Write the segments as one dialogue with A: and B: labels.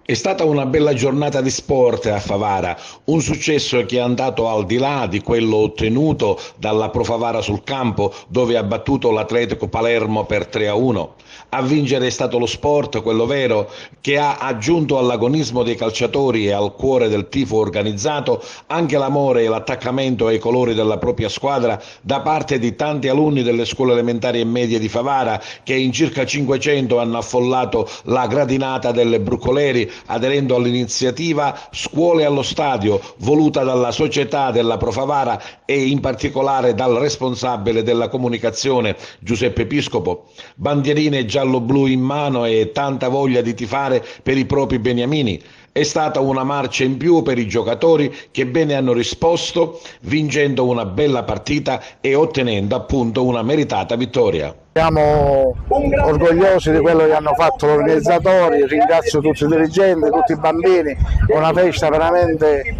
A: È stata una bella giornata di sport a Favara, un successo che è andato al di là di quello ottenuto dalla Pro Favara sul campo, dove ha battuto l'Atletico Palermo per 3-1. A vincere è stato lo sport, quello vero, che ha aggiunto all'agonismo dei calciatori e al cuore del tifo organizzato anche l'amore e l'attaccamento ai colori della propria squadra da parte di tanti alunni delle scuole elementari e medie di Favara, che in circa 500 hanno affollato la gradinata delle Brucoleri, aderendo all'iniziativa Scuole allo Stadio, voluta dalla società della Pro Favara e in particolare dal responsabile della comunicazione Giuseppe Piscopo. Bandierine giallo-blu in mano e tanta voglia di tifare per i propri beniamini. È stata una marcia in più per i giocatori che bene hanno risposto, vincendo una bella partita e ottenendo appunto una meritata vittoria.
B: Siamo orgogliosi di quello che hanno fatto gli organizzatori, ringrazio tutti i dirigenti, tutti i bambini, una festa veramente,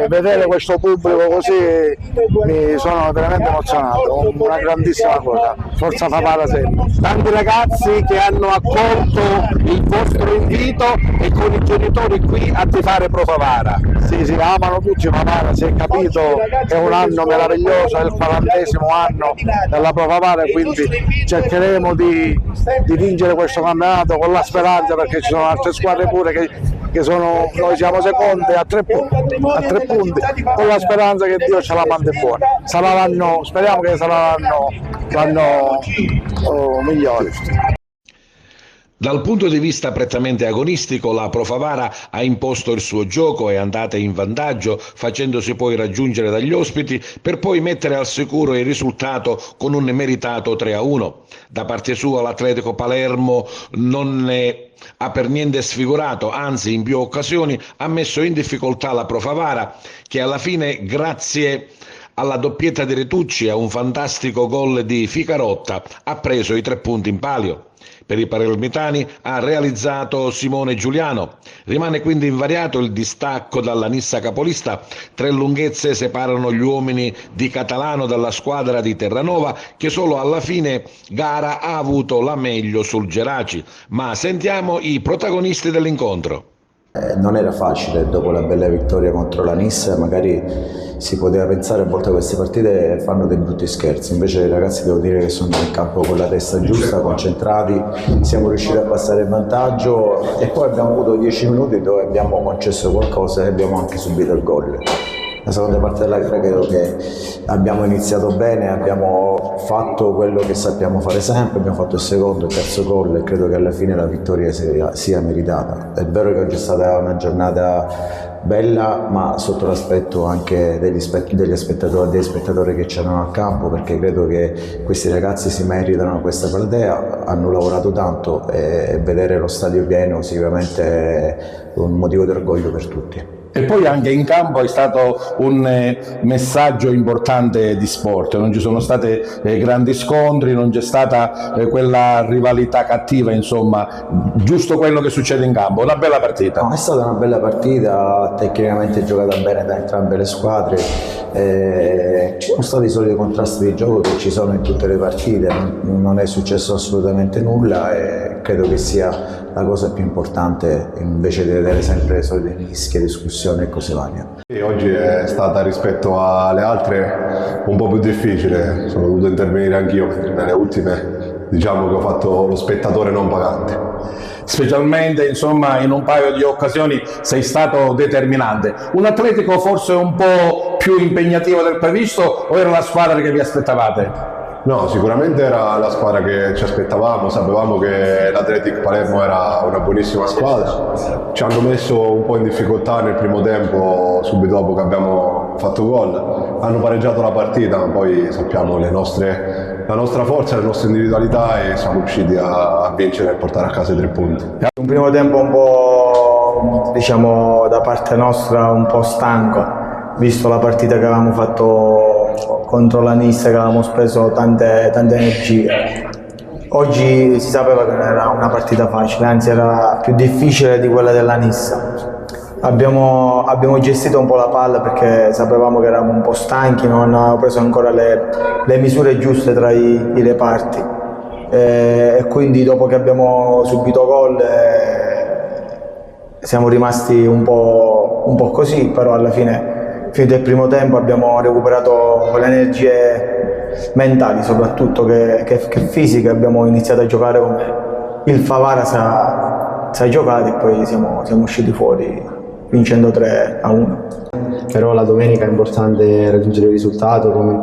B: vedere questo pubblico così mi sono veramente emozionato, una grandissima cosa, forza Favara sempre. Tanti ragazzi che hanno accolto il vostro invito e con i genitori qui a tifare Pro Favara. Sì, amano tutti Favara, si è capito, è un anno meraviglioso, è il 40° anno della Pro Favara, quindi cercheremo di vincere questo campionato con la speranza, perché ci sono altre squadre pure che sono, noi siamo secondi a 3 punti, con la speranza che Dio ce la mandi buona. Speriamo che sarà l'anno migliore.
A: Dal punto di vista prettamente agonistico, la Pro Favara ha imposto il suo gioco, è andata in vantaggio, facendosi poi raggiungere dagli ospiti per poi mettere al sicuro il risultato con un meritato 3-1. Da parte sua l'Atletico Palermo non ha per niente sfigurato, anzi in più occasioni ha messo in difficoltà la Pro Favara, che alla fine, grazie alla doppietta di Retucci e a un fantastico gol di Ficarotta, ha preso i 3 punti in palio. Per i palermitani ha realizzato Simone Giuliano. Rimane quindi invariato il distacco dalla Nissa capolista. 3 lunghezze separano gli uomini di Catalano dalla squadra di Terranova, che solo alla fine gara ha avuto la meglio sul Geraci. Ma sentiamo i protagonisti dell'incontro.
C: Non era facile dopo la bella vittoria contro la Nissa, magari si poteva pensare a volte queste partite fanno dei brutti scherzi, invece i ragazzi devo dire che sono in campo con la testa giusta, concentrati, siamo riusciti a passare il vantaggio e poi abbiamo avuto 10 minuti dove abbiamo concesso qualcosa e abbiamo anche subito il gol. La seconda parte della gara credo che abbiamo iniziato bene, abbiamo fatto quello che sappiamo fare sempre, abbiamo fatto il secondo e il terzo gol e credo che alla fine la vittoria sia meritata. È vero che oggi è stata una giornata bella, ma sotto l'aspetto anche degli spettatori che c'erano al campo, perché credo che questi ragazzi si meritano questa platea, hanno lavorato tanto e vedere lo stadio pieno sicuramente è un motivo di orgoglio per tutti.
D: E poi anche in campo è stato un messaggio importante di sport, non ci sono stati grandi scontri, non c'è stata quella rivalità cattiva, insomma, giusto quello che succede in campo, una bella partita.
C: No, è stata una bella partita, tecnicamente giocata bene da entrambe le squadre, ci sono stati i soliti contrasti di gioco che ci sono in tutte le partite, non è successo assolutamente nulla e credo che sia la cosa più importante invece di vedere sempre le solite mischie, discussioni e cose varie.
E: Oggi è stata rispetto alle altre un po' più difficile, sono dovuto intervenire anch'io, mentre nelle ultime diciamo che ho fatto lo spettatore non pagante.
D: Specialmente insomma in un paio di occasioni sei stato determinante. Un Atletico forse un po' più impegnativo del previsto o era la squadra che vi aspettavate?
E: No, sicuramente era la squadra che ci aspettavamo, sapevamo che l'Atletico Palermo era una buonissima squadra, ci hanno messo un po' in difficoltà nel primo tempo, subito dopo che abbiamo fatto gol, hanno pareggiato la partita, ma poi sappiamo la nostra forza, le nostre individualità e siamo riusciti a vincere e portare a casa i 3 punti.
F: Un primo tempo un po', diciamo, da parte nostra un po' stanco, visto la partita che avevamo fatto contro la Nissa, che avevamo speso tante energie. Oggi si sapeva che non era una partita facile, anzi era più difficile di quella della Nissa. Abbiamo gestito un po' la palla perché sapevamo che eravamo un po' stanchi, non avevamo preso ancora le misure giuste tra i reparti e quindi dopo che abbiamo subito gol siamo rimasti un po' così, però alla fine, finito il primo tempo, abbiamo recuperato le energie mentali soprattutto che fisiche, abbiamo iniziato a giocare come il Favara sa giocare e poi siamo usciti fuori vincendo 3-1.
G: Però la domenica è importante raggiungere il risultato, come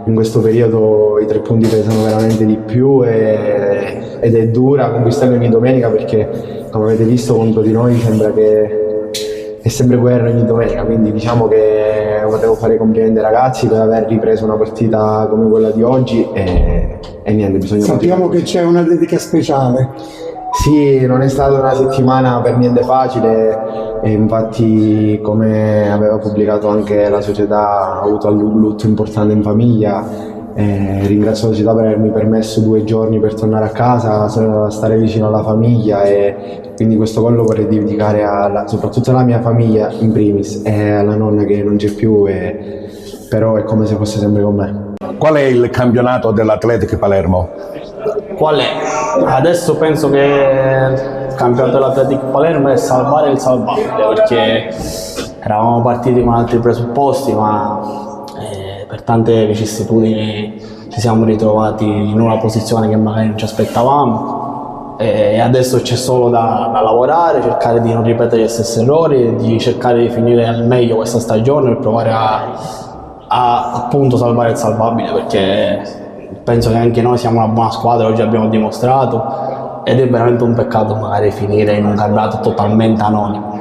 G: in questo periodo i 3 punti pesano veramente di più ed è dura conquistare ogni domenica, perché come avete visto contro di noi sembra che è sempre guerra ogni domenica, quindi diciamo che volevo fare i complimenti ai ragazzi per aver ripreso una partita come quella di oggi e niente, bisogna
H: Sappiamo che c'è una dedica speciale.
G: Sì, non è stata una settimana per niente facile e infatti, come aveva pubblicato anche la società, ho avuto un lutto importante in famiglia. Ringrazio la società per avermi permesso 2 giorni per tornare a casa, stare vicino alla famiglia, e quindi questo gol lo vorrei dedicare soprattutto alla mia famiglia in primis e alla nonna che non c'è più, però è come se fosse sempre con me.
D: Qual è il campionato dell'Athletic Palermo?
I: Qual è? Adesso penso che il campionato dell'Athletic Palermo è salvare il salvabile, perché eravamo partiti con altri presupposti, ma per tante vicissitudini ci siamo ritrovati in una posizione che magari non ci aspettavamo, e adesso c'è solo da lavorare, cercare di non ripetere gli stessi errori, di cercare di finire al meglio questa stagione per provare a appunto salvare il salvabile, perché penso che anche noi siamo una buona squadra, oggi abbiamo dimostrato, ed è veramente un peccato magari finire in un campionato totalmente anonimo.